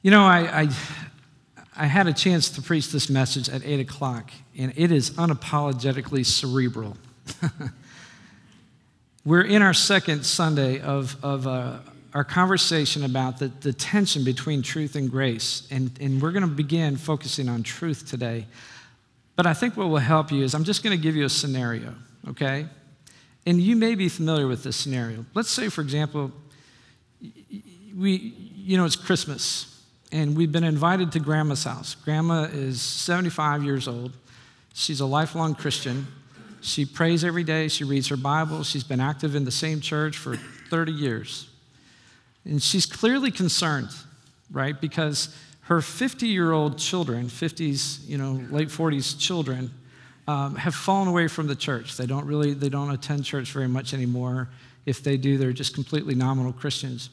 You know, I had a chance to preach this message at 8 o'clock, and it is unapologetically cerebral. We're in our second Sunday of our conversation about the tension between truth and grace, and we're going to begin focusing on truth today. But I think what will help you is I'm just going to give you a scenario, okay? And you may be familiar with this scenario. Let's say, for example, it's Christmas, and we've been invited to Grandma's house. Grandma is 75 years old. She's a lifelong Christian. She prays every day. She reads her Bible. She's been active in the same church for 30 years. And she's clearly concerned, right? Because her 50-year-old children, 50s, late 40s children, have fallen away from the church. They don't attend church very much anymore. If they do, they're just completely nominal Christians.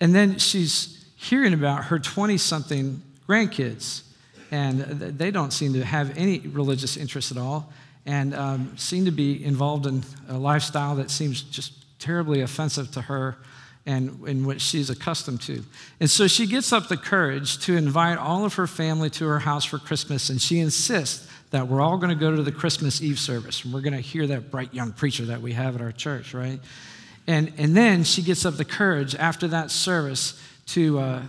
And then she's hearing about her 20-something grandkids, and they don't seem to have any religious interest at all, and seem to be involved in a lifestyle that seems just terribly offensive to her and in which she's accustomed to. And so she gets up the courage to invite all of her family to her house for Christmas, and she insists that we're all going to go to the Christmas Eve service, and we're going to hear that bright young preacher that we have at our church, right? And then she gets up the courage after that service to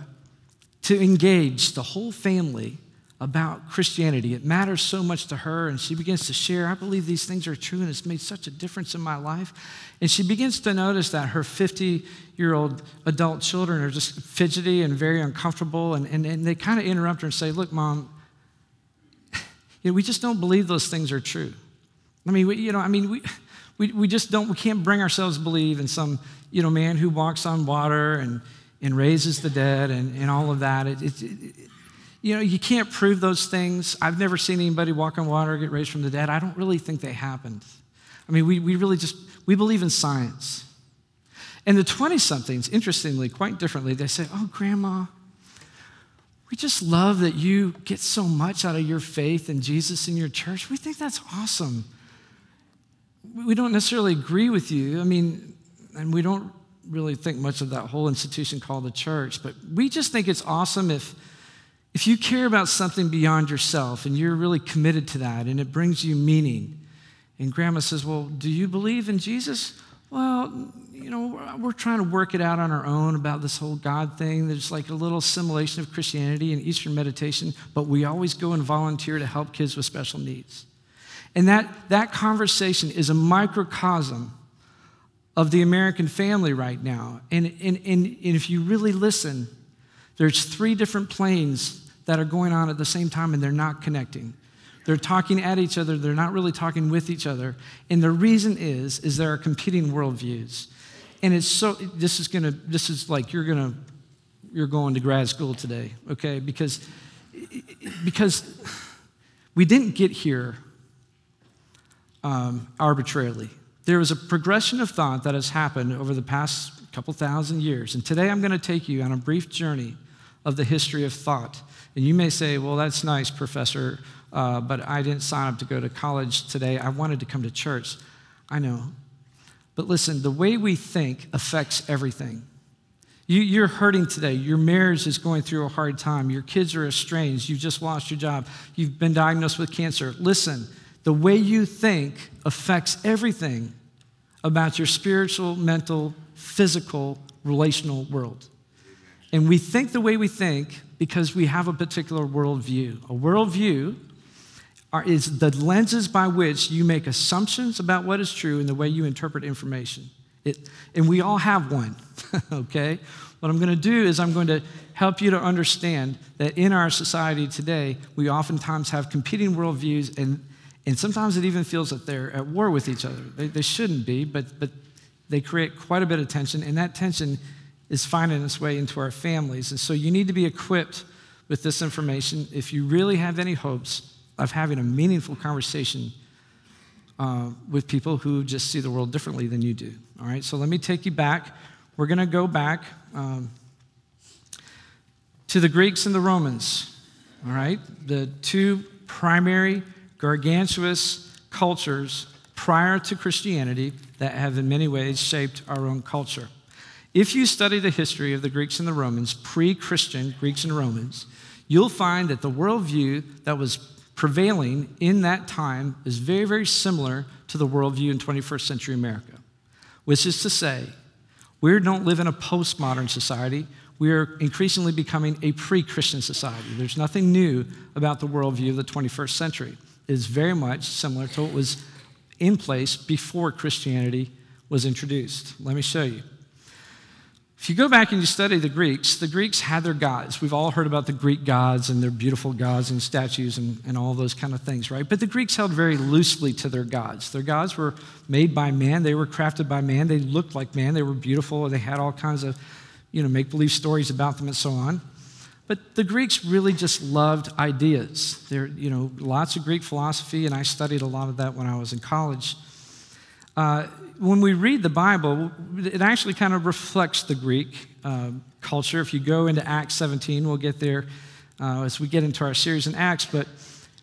engage the whole family about Christianity. It matters so much to her, and she begins to share, I believe these things are true, and it's made such a difference in my life. And she begins to notice that her 50-year-old adult children are just fidgety and very uncomfortable, and they kind of interrupt her and say, look, Mom, we just don't believe those things are true. We just don't, we can't bring ourselves to believe in some, man who walks on water and raises the dead and all of that. You can't prove those things. I've never seen anybody walk on water or get raised from the dead. I don't really think they happened. We believe in science. And the 20-somethings, interestingly, quite differently, they say, oh, Grandma, we just love that you get so much out of your faith in Jesus in your church. We think that's awesome. We don't necessarily agree with you. And we don't really think much of that whole institution called the church, but we just think it's awesome if you care about something beyond yourself and you're really committed to that and it brings you meaning. And Grandma says, well, do you believe in Jesus? Well, we're trying to work it out on our own about this whole God thing. There's like a little assimilation of Christianity and Eastern meditation, but we always go and volunteer to help kids with special needs. And that conversation is a microcosm of the American family right now. And if you really listen, there's 3 different planes that are going on at the same time, and they're not connecting. They're talking at each other. They're not really talking with each other. And the reason is there are competing worldviews. And this is like you're going to grad school today, okay? Because we didn't get here arbitrarily. There is a progression of thought that has happened over the past couple thousand years. And today I'm going to take you on a brief journey of the history of thought. And you may say, well, that's nice, Professor, but I didn't sign up to go to college today. I wanted to come to church. I know. But listen, the way we think affects everything. You're hurting today. Your marriage is going through a hard time. Your kids are estranged. You've just lost your job. You've been diagnosed with cancer. Listen, the way you think affects everything about your spiritual, mental, physical, relational world. And we think the way we think because we have a particular worldview. A worldview is the lenses by which you make assumptions about what is true and the way you interpret information. And we all have one, okay? What I'm going to do is I'm going to help you to understand that in our society today, we oftentimes have competing worldviews, and sometimes it even feels that they're at war with each other. They shouldn't be, but they create quite a bit of tension, and that tension is finding its way into our families. And so you need to be equipped with this information if you really have any hopes of having a meaningful conversation with people who just see the world differently than you do. All right, so let me take you back. We're going to go back to the Greeks and the Romans. All right, the 2 primary gargantuous cultures prior to Christianity that have in many ways shaped our own culture. if you study the history of the Greeks and the Romans, pre-Christian Greeks and Romans, you'll find that the worldview that was prevailing in that time is very, very similar to the worldview in 21st century America, which is to say, we don't live in a postmodern society. We are increasingly becoming a pre-Christian society. There's nothing new about the worldview of the 21st century. It is very much similar to what was in place before Christianity was introduced. Let me show you. If you go back and you study the Greeks had their gods. We've all heard about the Greek gods and their beautiful gods and statues and all those kind of things, right? But the Greeks held very loosely to their gods. Their gods were made by man. They were crafted by man. They looked like man. They were beautiful. They had all kinds of, make-believe stories about them and so on. But the Greeks really just loved ideas. There, lots of Greek philosophy, and I studied a lot of that when I was in college. When we read the Bible, it actually kind of reflects the Greek culture. If you go into Acts 17, we'll get there as we get into our series in Acts. But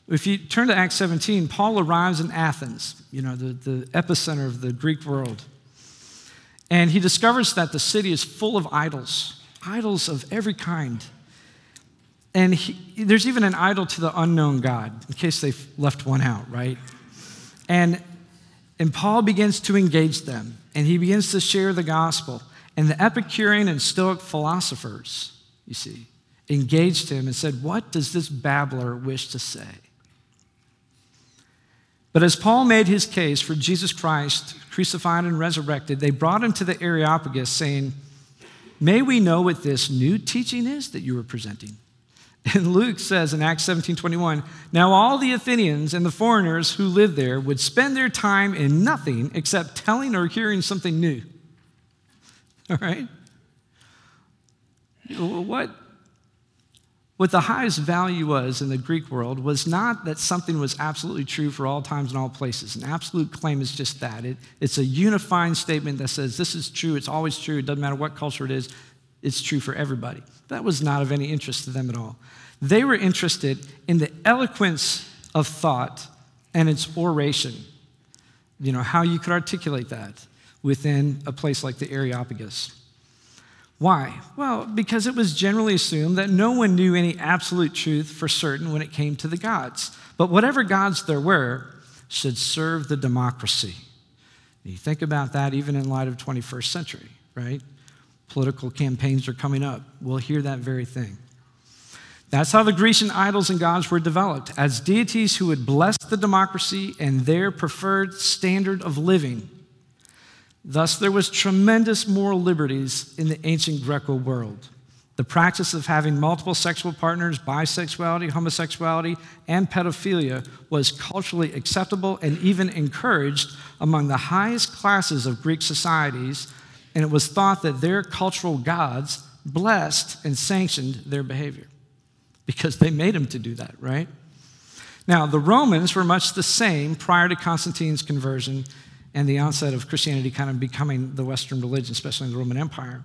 if you turn to Acts 17, Paul arrives in Athens, the epicenter of the Greek world. And he discovers that the city is full of idols of every kind. And there's even an idol to the unknown God, in case they left one out, right? And Paul begins to engage them, and he begins to share the gospel. And the Epicurean and Stoic philosophers, engaged him and said, "What does this babbler wish to say?" But as Paul made his case for Jesus Christ, crucified and resurrected, they brought him to the Areopagus, saying, "May we know what this new teaching is that you are presenting?" And Luke says in Acts 17:21, "Now all the Athenians and the foreigners who lived there would spend their time in nothing except telling or hearing something new." All right? What the highest value was in the Greek world was not that something was absolutely true for all times and all places. An absolute claim is just that. It's a unifying statement that says this is true, it's always true, it doesn't matter what culture it is, it's true for everybody. That was not of any interest to them at all. They were interested in the eloquence of thought and its oration, how you could articulate that within a place like the Areopagus. Why? Well, because it was generally assumed that no one knew any absolute truth for certain when it came to the gods. But whatever gods there were should serve the democracy. And you think about that even in light of 21st century, right? Political campaigns are coming up. We'll hear that very thing. That's how the Grecian idols and gods were developed, as deities who would bless the democracy and their preferred standard of living. Thus, there was tremendous moral liberties in the ancient Greco world. The practice of having multiple sexual partners, bisexuality, homosexuality, and pedophilia was culturally acceptable and even encouraged among the highest classes of Greek societies, and it was thought that their cultural gods blessed and sanctioned their behavior because they made them to do that, right? Now, the Romans were much the same prior to Constantine's conversion and the onset of Christianity kind of becoming the Western religion, especially in the Roman Empire.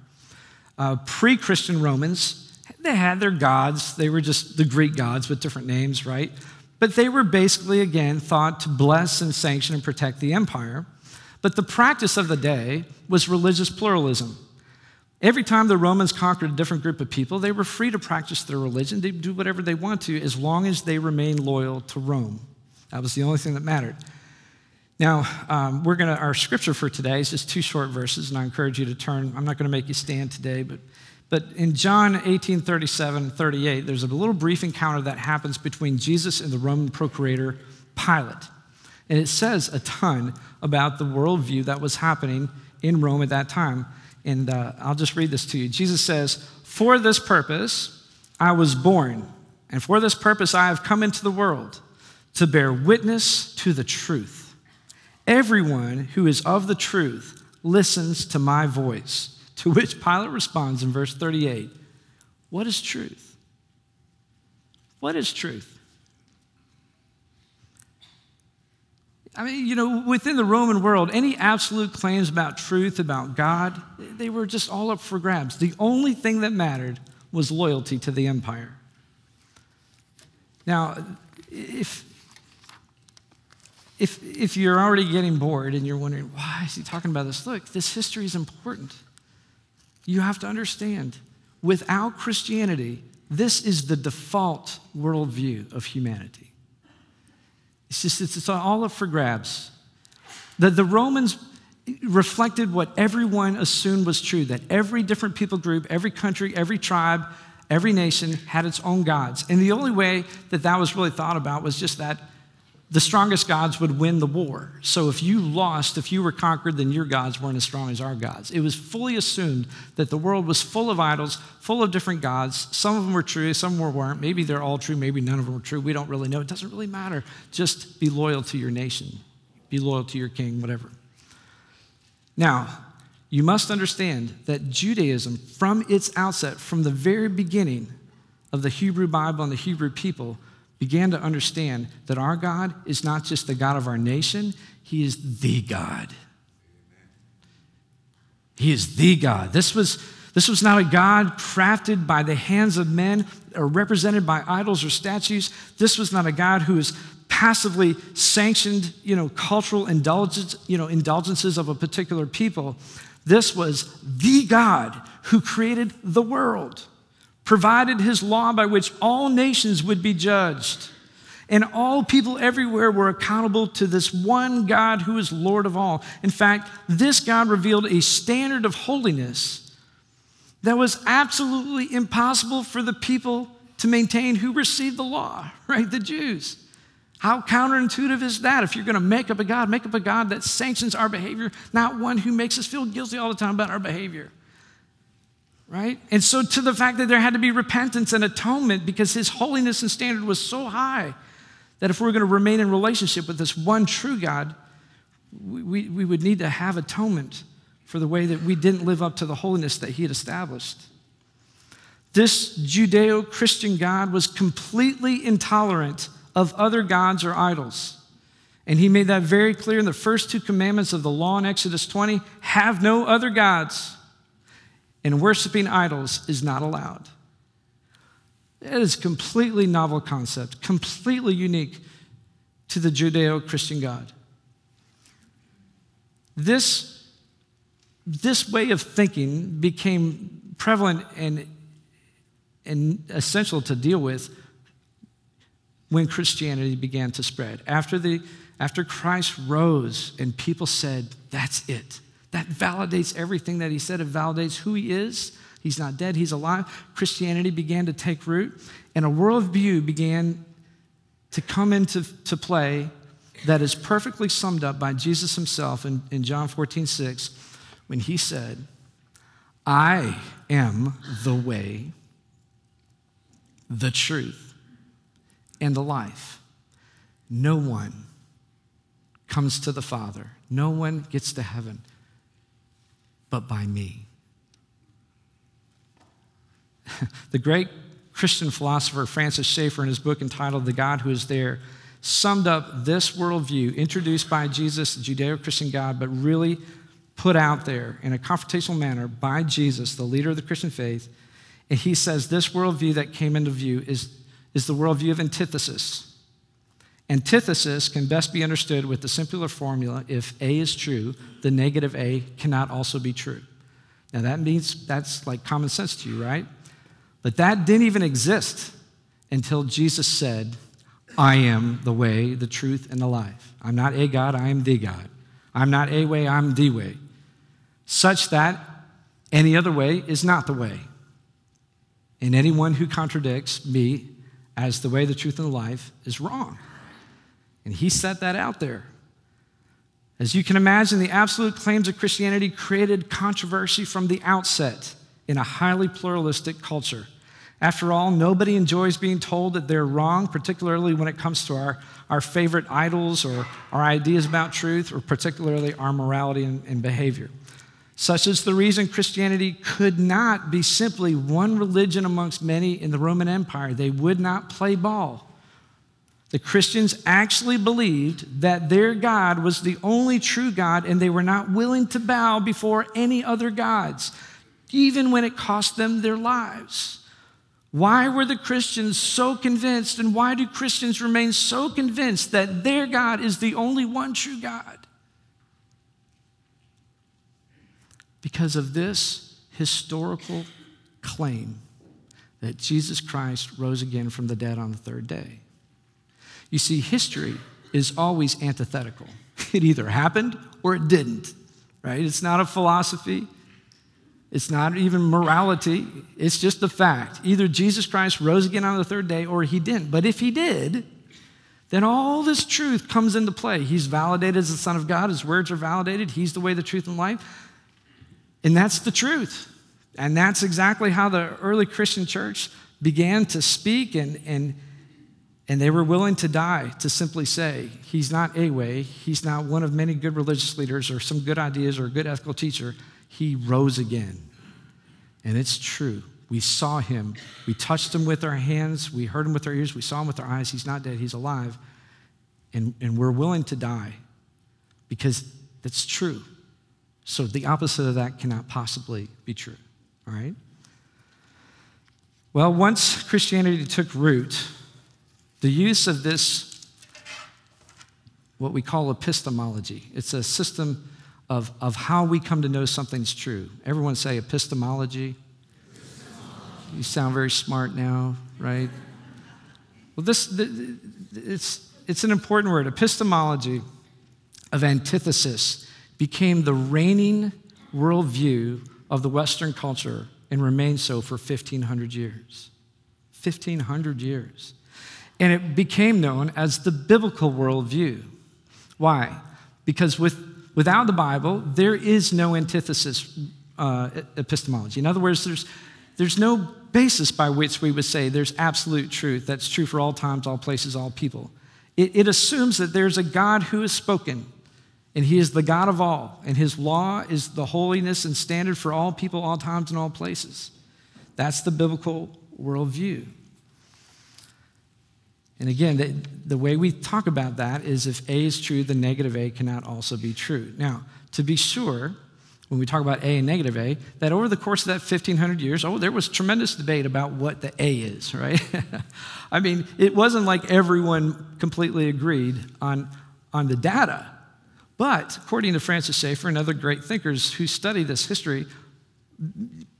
Pre-Christian Romans, they had their gods. They were just the Greek gods with different names, right? But they were basically, again, thought to bless and sanction and protect the empire. But the practice of the day was religious pluralism. Every time the Romans conquered a different group of people, they were free to practice their religion. They do whatever they want to as long as they remained loyal to Rome. That was the only thing that mattered. Now, our scripture for today is just 2 short verses, and I encourage you to turn. I'm not going to make you stand today, but in John 18:37 and 38, there's a little brief encounter that happens between Jesus and the Roman procurator Pilate. And it says a ton about the worldview that was happening in Rome at that time. And I'll just read this to you. Jesus says, "For this purpose I was born, and for this purpose I have come into the world, to bear witness to the truth. Everyone who is of the truth listens to my voice." To which Pilate responds in verse 38, "What is truth? What is truth?" I mean, within the Roman world, any absolute claims about truth, about God, they were just all up for grabs. The only thing that mattered was loyalty to the empire. Now, if you're already getting bored and you're wondering, why is he talking about this? Look, this history is important. you have to understand, without Christianity, this is the default worldview of humanity. It's all up for grabs. The Romans reflected what everyone assumed was true, that every different people group, every country, every tribe, every nation had its own gods. And the only way that was really thought about was just that the strongest gods would win the war. So if you lost, if you were conquered, then your gods weren't as strong as our gods. It was fully assumed that the world was full of idols, full of different gods. Some of them were true, some weren't. Maybe they're all true, maybe none of them were true. We don't really know. It doesn't really matter. Just be loyal to your nation. Be loyal to your king, whatever. Now, you must understand that Judaism, from its outset, from the very beginning of the Hebrew Bible and the Hebrew people, began to understand that our God is not just the God of our nation, he is the God. He is the God. This was not a God crafted by the hands of men or represented by idols or statues. This was not a God who is passively sanctioned, cultural indulgences of a particular people. This was the God who created the world, provided his law by which all nations would be judged, and all people everywhere were accountable to this one God who is Lord of all. In fact, this God revealed a standard of holiness that was absolutely impossible for the people to maintain who received the law, right? The Jews. How counterintuitive is that? If you're going to make up a God that sanctions our behavior, not one who makes us feel guilty all the time about our behavior. Right? And so to the fact that there had to be repentance and atonement because his holiness and standard was so high that if we're going to remain in relationship with this one true God, we would need to have atonement for the way that we didn't live up to the holiness that he had established. This Judeo-Christian God was completely intolerant of other gods or idols. And he made that very clear in the first two commandments of the law in Exodus 20, have no other gods. And worshiping idols is not allowed. That is a completely novel concept, completely unique to the Judeo-Christian God. This way of thinking became prevalent and essential to deal with when Christianity began to spread. After Christ rose and people said, that's it. That validates everything that he said. It validates who he is. He's not dead, he's alive. Christianity began to take root, and a worldview began to come into play that is perfectly summed up by Jesus himself in John 14:6, when he said, I am the way, the truth, and the life. No one comes to the Father. No one gets to heaven but by me. The great Christian philosopher Francis Schaeffer, in his book entitled The God Who Is There, summed up this worldview introduced by Jesus, the Judeo-Christian God, but really put out there in a confrontational manner by Jesus, the leader of the Christian faith. And he says this worldview that came into view is the worldview of antithesis. Antithesis can best be understood with the simpler formula: if A is true, the negative A cannot also be true. Now that means that's like common sense to you, right? But that didn't even exist until Jesus said, I am the way, the truth, and the life. I'm not a God, I am the God. I'm not a way, I'm the way. Such that any other way is not the way. And anyone who contradicts me as the way, the truth, and the life is wrong. And he set that out there. As you can imagine, the absolute claims of Christianity created controversy from the outset in a highly pluralistic culture. After all, nobody enjoys being told that they're wrong, particularly when it comes to our favorite idols or our ideas about truth, or particularly our morality and behavior. Such is the reason Christianity could not be simply one religion amongst many in the Roman Empire. They would not play ball. The Christians actually believed that their God was the only true God, and they were not willing to bow before any other gods, even when it cost them their lives. Why were the Christians so convinced, and why do Christians remain so convinced that their God is the only one true God? Because of this historical claim that Jesus Christ rose again from the dead on the third day. You see, history is always antithetical. It either happened or it didn't, right? It's not a philosophy. It's not even morality. It's just a fact. Either Jesus Christ rose again on the third day or he didn't. But if he did, then all this truth comes into play. He's validated as the Son of God. His words are validated. He's the way, the truth, and life. And that's the truth. And that's exactly how the early Christian church began to speak, and they were willing to die to simply say, he's not a way, he's not one of many good religious leaders or some good ideas or a good ethical teacher. He rose again. And it's true. We saw him. We touched him with our hands. We heard him with our ears. We saw him with our eyes. He's not dead. He's alive. And we're willing to die because that's true. So the opposite of that cannot possibly be true. All right? Well, once Christianity took root, the use of this, what we call epistemology, it's a system of how we come to know something's true. Everyone say epistemology. You sound very smart now, right? Well, it's an important word. Epistemology of antithesis became the reigning worldview of the Western culture and remained so for 1,500 years. 1,500 years. And it became known as the biblical worldview. Why? Because without the Bible, there is no antithesis epistemology. In other words, there's no basis by which we would say there's absolute truth that's true for all times, all places, all people. It assumes that there's a God who has spoken, and he is the God of all, and his law is the holiness and standard for all people, all times, and all places. That's the biblical worldview. And again, the way we talk about that is if A is true, then negative A cannot also be true. Now, to be sure, when we talk about A and negative A, that over the course of that 1,500 years, there was tremendous debate about what the A is, right? I mean, it wasn't like everyone completely agreed on the data. But according to Francis Schaeffer and other great thinkers who study this history,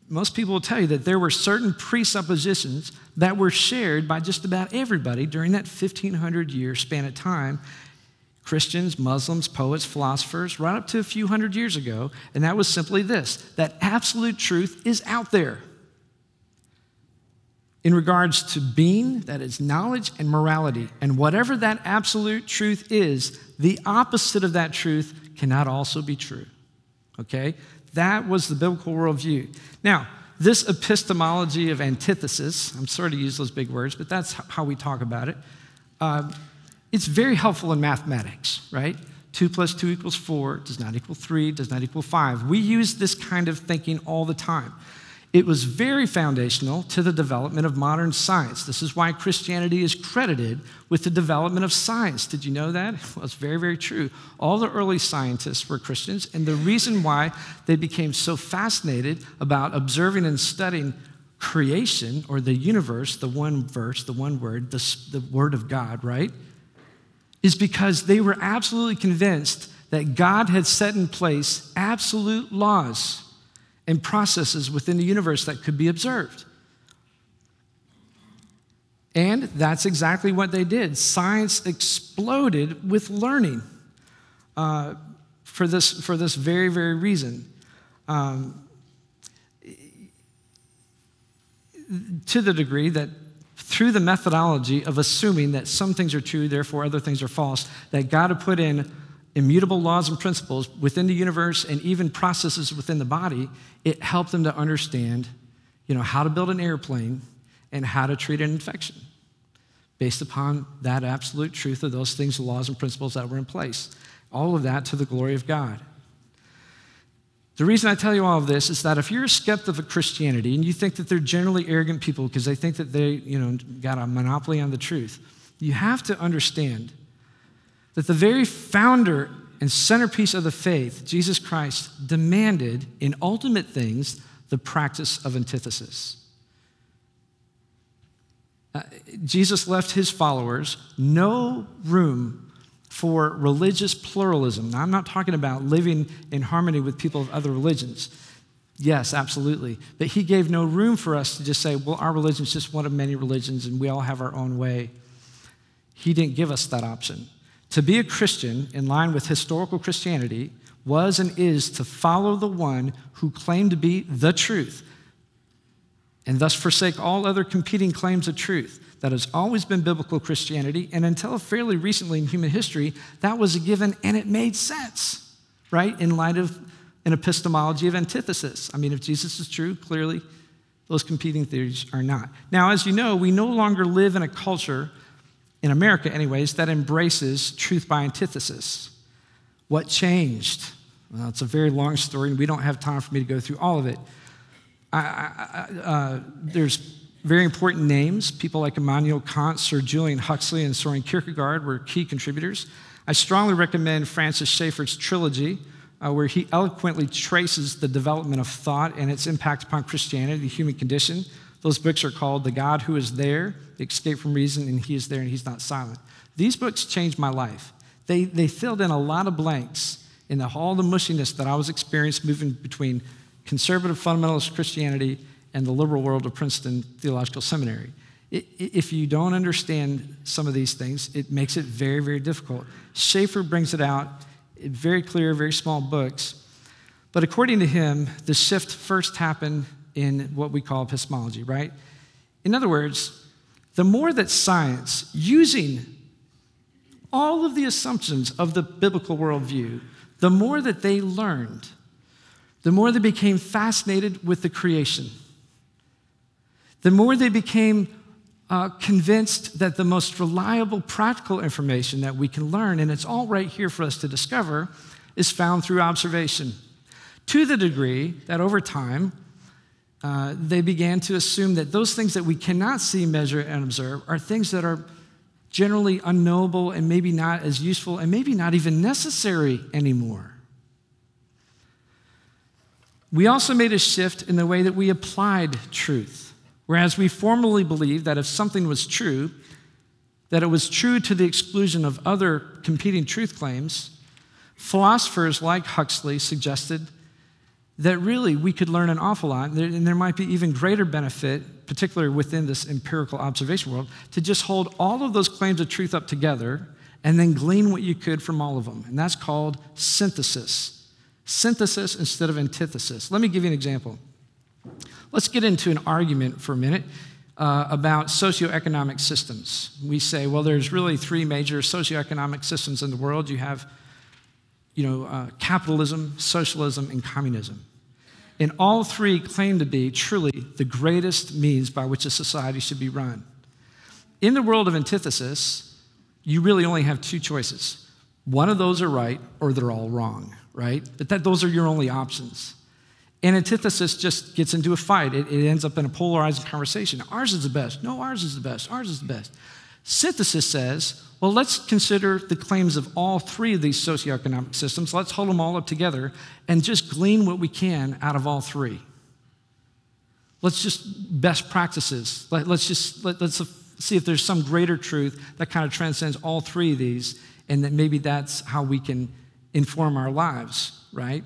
most people will tell you that there were certain presuppositions that were shared by just about everybody during that 1,500-year span of time. Christians, Muslims, poets, philosophers, right up to a few hundred years ago, and that was simply this, that absolute truth is out there. In regards to being, that is knowledge and morality, and whatever that absolute truth is, the opposite of that truth cannot also be true, okay? That was the biblical worldview. Now, this epistemology of antithesis, I'm sorry to use those big words, but that's how we talk about it. It's very helpful in mathematics, right? 2 + 2 = 4, does not equal 3, does not equal 5. We use this kind of thinking all the time. It was very foundational to the development of modern science. This is why Christianity is credited with the development of science. Did you know that? Well, it's very, very true. All the early scientists were Christians, and the reason why they became so fascinated about observing and studying creation, or the universe, the one verse, the one word, the Word of God, right, is because they were absolutely convinced that God had set in place absolute laws and processes within the universe that could be observed. And that's exactly what they did. Science exploded with learning for this very, very reason. To the degree that through the methodology of assuming that some things are true, therefore other things are false, that God had put in immutable laws and principles within the universe and even processes within the body, it helped them to understand, how to build an airplane and how to treat an infection based upon that absolute truth of those things, the laws and principles that were in place. All of that to the glory of God. The reason I tell you all of this is that if you're a skeptic of Christianity and you think that they're generally arrogant people because they think that they, got a monopoly on the truth, you have to understand that the very founder and centerpiece of the faith, Jesus Christ, demanded in ultimate things the practice of antithesis. Jesus left his followers no room for religious pluralism. Now, I'm not talking about living in harmony with people of other religions. Yes, absolutely. But he gave no room for us to just say, well, our religion is just one of many religions and we all have our own way. He didn't give us that option. To be a Christian in line with historical Christianity was and is to follow the one who claimed to be the truth and thus forsake all other competing claims of truth. That has always been biblical Christianity, and until fairly recently in human history, that was a given and it made sense, right, in light of an epistemology of antithesis. I mean, if Jesus is true, clearly those competing theories are not. Now, as you know, we no longer live in a culture, in America anyways, that embraces truth by antithesis. What changed? Well, it's a very long story, and we don't have time for me to go through all of it. There's very important names. People like Immanuel Kant, Sir Julian Huxley, and Soren Kierkegaard were key contributors. I strongly recommend Francis Schaeffer's trilogy, where he eloquently traces the development of thought and its impact upon Christianity, the human condition. Those books are called The God Who Is There, The Escape from Reason, and He Is There and He's Not Silent. These books changed my life. They filled in a lot of blanks in all the mushiness that I was experiencing moving between conservative fundamentalist Christianity and the liberal world of Princeton Theological Seminary. If you don't understand some of these things, it makes it very, very difficult. Schaeffer brings it out, very clear, very small books. But according to him, the shift first happened in what we call epistemology, right? In other words, the more that science, using all of the assumptions of the biblical worldview, the more that they learned, the more they became fascinated with the creation. The more they became convinced that the most reliable practical information that we can learn, and it's all right here for us to discover, is found through observation. To the degree that over time, they began to assume that those things that we cannot see, measure, and observe are things that are generally unknowable and maybe not as useful and maybe not even necessary anymore. We also made a shift in the way that we applied truth. Whereas we formerly believed that if something was true, that it was true to the exclusion of other competing truth claims, philosophers like Huxley suggested that really we could learn an awful lot, and there might be even greater benefit, particularly within this empirical observation world, to just hold all of those claims of truth up together and then glean what you could from all of them. And that's called synthesis. Synthesis instead of antithesis. Let me give you an example. Let's get into an argument for a minute about socioeconomic systems. We say, well, there's really three major socioeconomic systems in the world. You have, capitalism, socialism, and communism. And all three claim to be truly the greatest means by which a society should be run. In the world of antithesis, you really only have two choices. One of those are right, or they're all wrong, right? But those are your only options. And antithesis just gets into a fight. It ends up in a polarizing conversation. Ours is the best. No, ours is the best. Ours is the best. Synthesis says, well, let's consider the claims of all three of these socioeconomic systems. Let's hold them all up together and just glean what we can out of all three. Let's just best practices. Let's see if there's some greater truth that kind of transcends all three of these, and that maybe that's how we can inform our lives, right?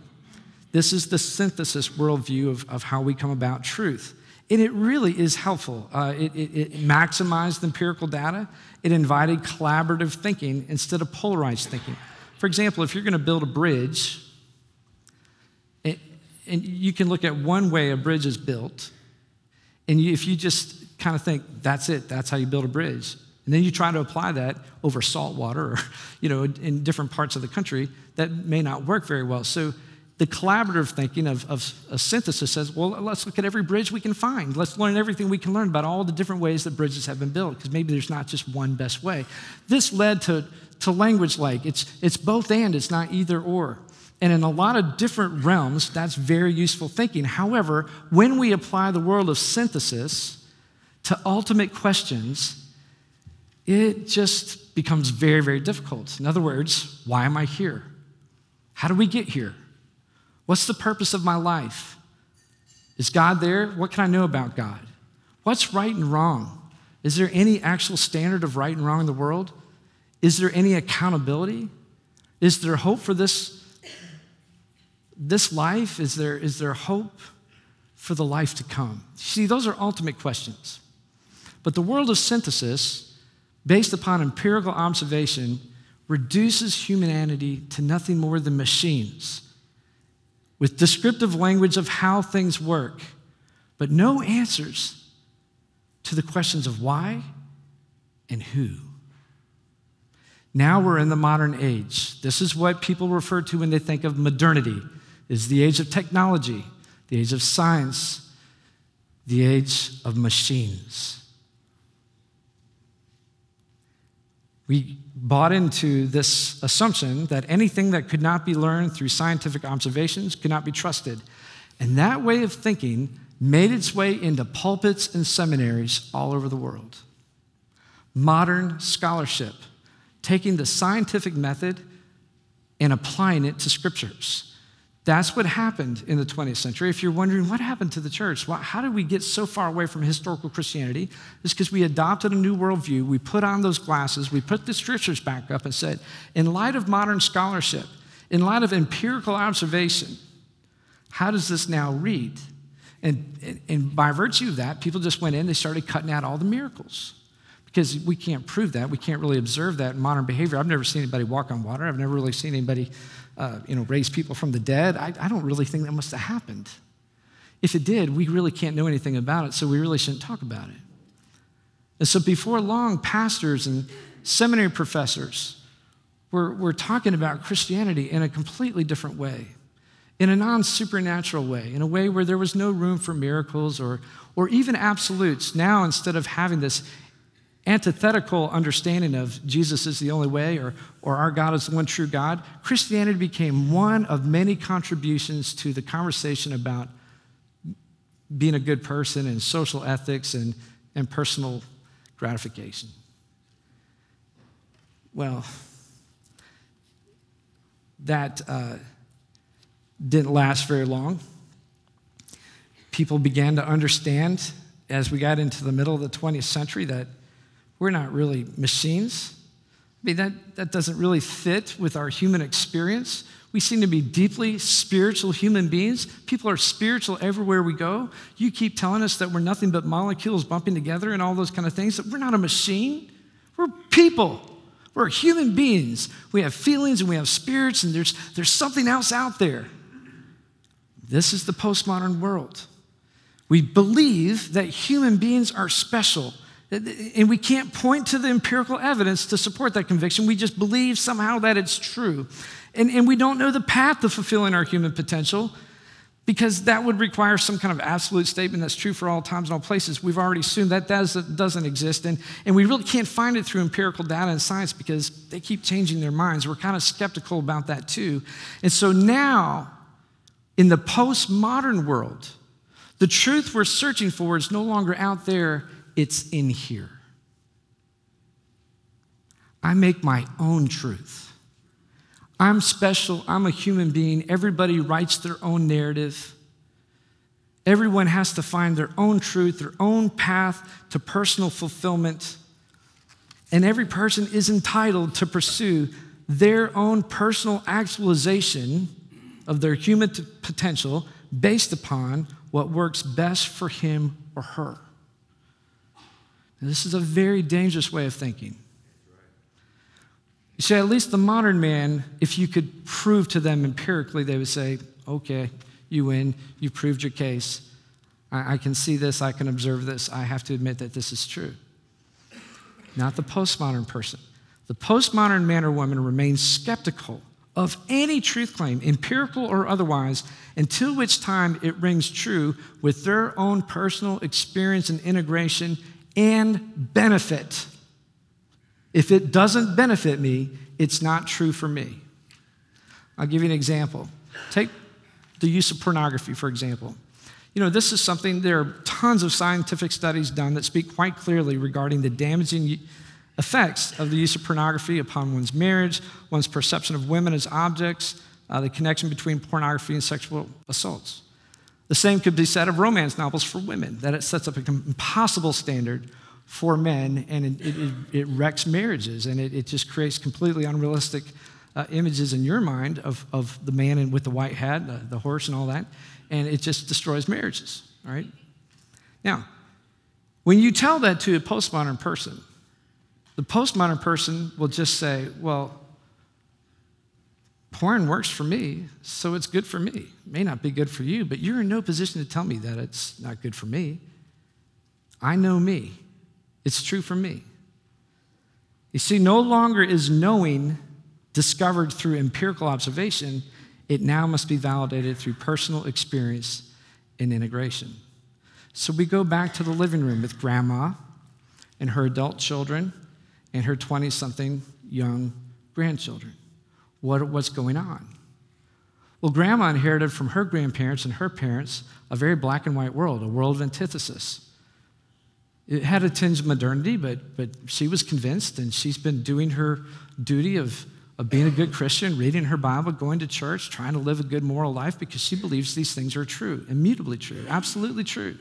This is the synthesis worldview of how we come about truth. And it really is helpful. It maximized empirical data. It invited collaborative thinking instead of polarized thinking. For example, if you're going to build a bridge, and you can look at one way a bridge is built, and if you just kind of think, that's it, that's how you build a bridge, and then you try to apply that over salt water or in different parts of the country, that may not work very well. So the collaborative thinking of a synthesis says, well, let's look at every bridge we can find. Let's learn everything we can learn about all the different ways that bridges have been built, because maybe there's not just one best way. This led to language like, it's both and, it's not either or. And in a lot of different realms, that's very useful thinking. However, when we apply the world of synthesis to ultimate questions, it just becomes very, very difficult. In other words, why am I here? How do we get here? What's the purpose of my life? Is God there? What can I know about God? What's right and wrong? Is there any actual standard of right and wrong in the world? Is there any accountability? Is there hope for this life? Is there hope for the life to come? See, those are ultimate questions. But the world of synthesis, based upon empirical observation, reduces humanity to nothing more than machines with descriptive language of how things work, but no answers to the questions of why and who. Now we're in the modern age. This is what people refer to when they think of modernity. It's the age of technology, the age of science, the age of machines. We bought into this assumption that anything that could not be learned through scientific observations could not be trusted. And that way of thinking made its way into pulpits and seminaries all over the world. Modern scholarship, taking the scientific method and applying it to scriptures. That's what happened in the 20th century. If you're wondering what happened to the church, well, how did we get so far away from historical Christianity? It's because we adopted a new worldview. We put on those glasses. We put the scriptures back up and said, in light of modern scholarship, in light of empirical observation, how does this now read? And by virtue of that, people just went in, they started cutting out all the miracles. Because we can't prove that. We can't really observe that in modern behavior. I've never seen anybody walk on water. I've never really seen anybody raise people from the dead. I don't really think that must have happened. If it did, we really can't know anything about it, so we really shouldn't talk about it. And so before long, pastors and seminary professors were talking about Christianity in a completely different way, in a non-supernatural way, in a way where there was no room for miracles or even absolutes. Now, instead of having this antithetical understanding of Jesus is the only way or our God is the one true God, Christianity became one of many contributions to the conversation about being a good person and social ethics and personal gratification. Well, that didn't last very long. People began to understand as we got into the middle of the 20th century that we're not really machines. I mean, that doesn't really fit with our human experience. We seem to be deeply spiritual human beings. People are spiritual everywhere we go. You keep telling us that we're nothing but molecules bumping together and all those kind of things. That we're not a machine. We're people. We're human beings. We have feelings and we have spirits, and there's something else out there. This is the postmodern world. We believe that human beings are special. And we can't point to the empirical evidence to support that conviction. We just believe somehow that it's true. And we don't know the path to fulfilling our human potential because that would require some kind of absolute statement that's true for all times and all places. We've already assumed that doesn't exist. And we really can't find it through empirical data and science because they keep changing their minds. We're kind of skeptical about that too. And so now, in the postmodern world, the truth we're searching for is no longer out there. It's in here. I make my own truth. I'm special. I'm a human being. Everybody writes their own narrative. Everyone has to find their own truth, their own path to personal fulfillment. And every person is entitled to pursue their own personal actualization of their human potential based upon what works best for him or her. And this is a very dangerous way of thinking. You see, at least the modern man, if you could prove to them empirically, they would say, okay, you win, you proved your case. I can see this, I can observe this, I have to admit that this is true. Not the postmodern person. The postmodern man or woman remains skeptical of any truth claim, empirical or otherwise, until which time it rings true with their own personal experience and integration and benefit. If it doesn't benefit me, it's not true for me. I'll give you an example. Take the use of pornography, for example. You know, this is something, there are tons of scientific studies done that speak quite clearly regarding the damaging effects of the use of pornography upon one's marriage, one's perception of women as objects, the connection between pornography and sexual assaults. The same could be said of romance novels for women, that it sets up an impossible standard for men, and it wrecks marriages, and it just creates completely unrealistic images in your mind of the man with the white hat, the horse and all that, and it just destroys marriages. all right? Now, when you tell that to a postmodern person, the postmodern person will just say, well, porn works for me, so it's good for me. It may not be good for you, but you're in no position to tell me that it's not good for me. I know me. It's true for me. You see, no longer is knowing discovered through empirical observation. It now must be validated through personal experience and integration. So we go back to the living room with grandma and her adult children and her 20-something young grandchildren. What's going on? Well, grandma inherited from her grandparents and her parents a very black and white world, a world of antithesis. It had a tinge of modernity, but she was convinced, and she's been doing her duty of being a good Christian, reading her Bible, going to church, trying to live a good moral life because she believes these things are true, immutably true, absolutely true.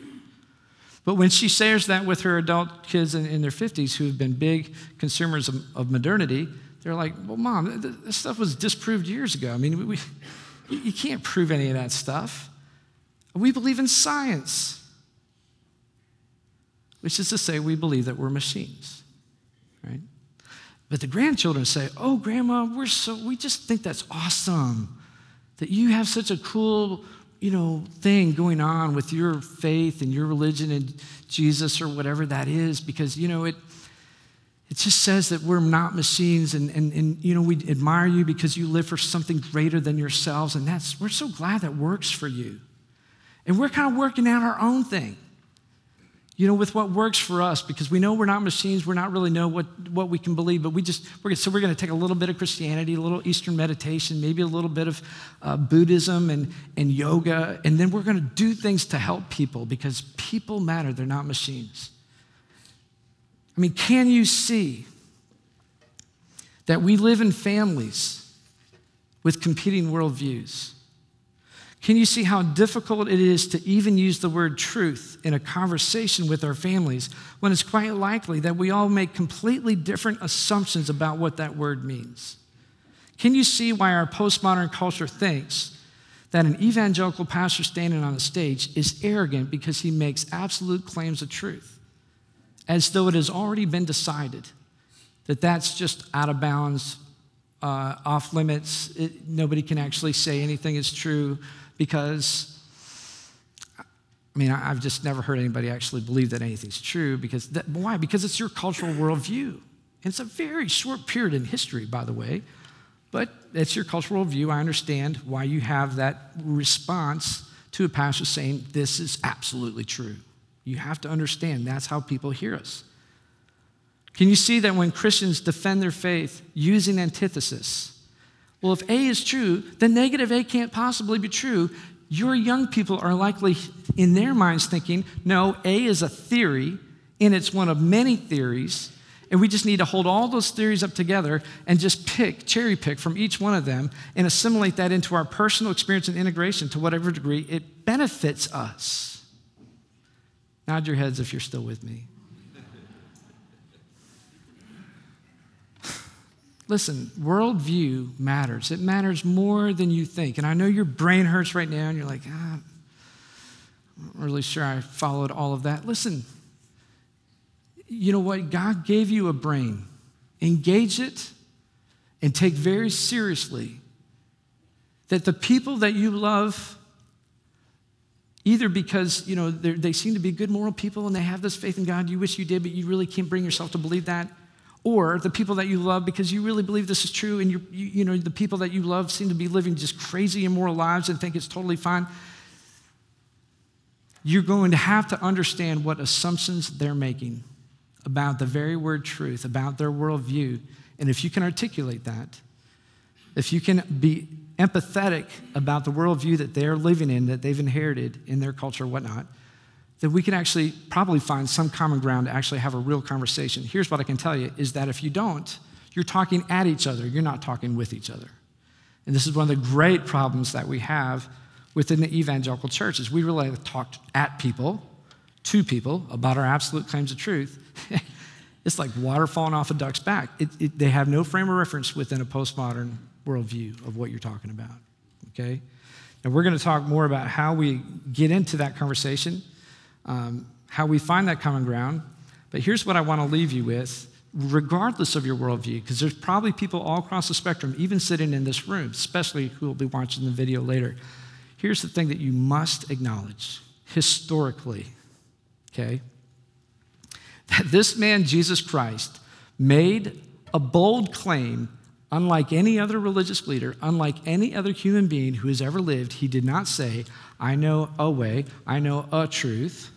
But when she shares that with her adult kids in their 50s who have been big consumers of modernity, they're like, well, Mom, this stuff was disproved years ago. I mean, you can't prove any of that stuff. We believe in science, which is to say we believe that we're machines, right? But the grandchildren say, oh, Grandma, we just think that's awesome that you have such a cool, thing going on with your faith and your religion and Jesus or whatever that is, because, it just says that we're not machines and we admire you because you live for something greater than yourselves, and we're so glad that works for you. And we're kind of working out our own thing, with what works for us, because we know we're not machines. We're not really know what we can believe, but we're going to take a little bit of Christianity, a little Eastern meditation, maybe a little bit of Buddhism and yoga, and then we're going to do things to help people because people matter. They're not machines. I mean, can you see that we live in families with competing worldviews? Can you see how difficult it is to even use the word truth in a conversation with our families when it's quite likely that we all make completely different assumptions about what that word means? Can you see why our postmodern culture thinks that an evangelical pastor standing on a stage is arrogant because he makes absolute claims of truth, as though it has already been decided that that's just out of bounds, off limits, nobody can actually say anything is true? Because, I've just never heard anybody actually believe that anything's true. Why? Because it's your cultural worldview. And it's a very short period in history, by the way, but it's your cultural worldview. I understand why you have that response to a pastor saying, this is absolutely true. You have to understand that's how people hear us. Can you see that when Christians defend their faith using antithesis? Well, if A is true, then negative A can't possibly be true. Your young people are likely, in their minds, thinking, no, A is a theory, and it's one of many theories, and we just need to hold all those theories up together and just cherry pick from each one of them and assimilate that into our personal experience and integration to whatever degree it benefits us. Nod your heads if you're still with me. Listen, worldview matters. It matters more than you think. And I know your brain hurts right now and you're like, I'm not really sure I followed all of that. Listen, you know what? God gave you a brain. Engage it and take very seriously that the people that you love, either because, they seem to be good moral people and they have this faith in God you wish you did, but you really can't bring yourself to believe that, or the people that you love because you really believe this is true and the people that you love seem to be living just crazy immoral lives and think it's totally fine. You're going to have to understand what assumptions they're making about the very word truth, about their worldview. And if you can articulate that, if you can be empathetic about the worldview that they're living in, that they've inherited in their culture, whatnot, that we can actually probably find some common ground to actually have a real conversation. Here's what I can tell you, is that if you don't, you're talking at each other, you're not talking with each other. And this is one of the great problems that we have within the evangelical church, is we really talk at people, to people, about our absolute claims of truth. It's like water falling off a duck's back. They have no frame of reference within a postmodern worldview of what you're talking about, okay? And we're going to talk more about how we get into that conversation how we find that common ground. But here's what I want to leave you with, regardless of your worldview, because there's probably people all across the spectrum, even sitting in this room, especially who will be watching the video later. Here's the thing that you must acknowledge historically, okay? That this man, Jesus Christ, made a bold claim unlike any other religious leader, unlike any other human being who has ever lived. He did not say, I know a way, I know a truth.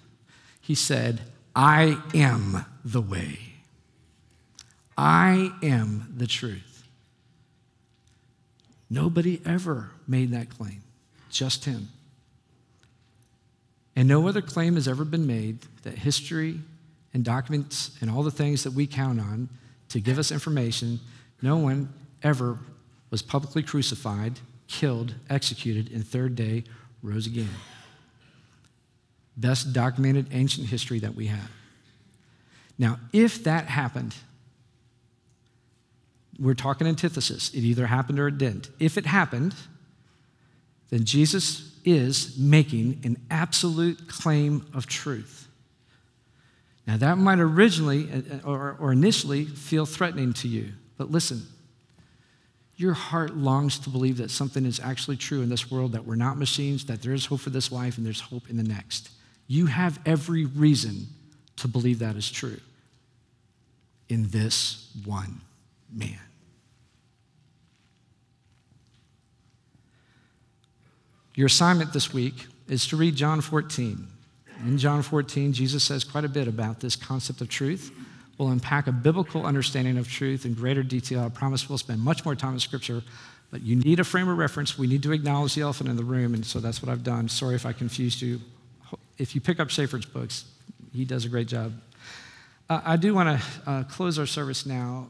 He said, I am the way. I am the truth. Nobody ever made that claim, just him. And no other claim has ever been made that history and documents and all the things that we count on to give us information, no one ever was publicly crucified, killed, executed, and third day rose again. Best documented ancient history that we have. Now, if that happened, we're talking antithesis. It either happened or it didn't. If it happened, then Jesus is making an absolute claim of truth. Now, that might originally or initially feel threatening to you, but listen, your heart longs to believe that something is actually true in this world, that we're not machines, that there is hope for this life and there's hope in the next. You have every reason to believe that is true in this one man. Your assignment this week is to read John 14. In John 14, Jesus says quite a bit about this concept of truth. We'll unpack a biblical understanding of truth in greater detail. I promise we'll spend much more time in Scripture, but you need a frame of reference. We need to acknowledge the elephant in the room, and so that's what I've done. Sorry if I confused you. If you pick up Schaefer's books, he does a great job. I do want to close our service now.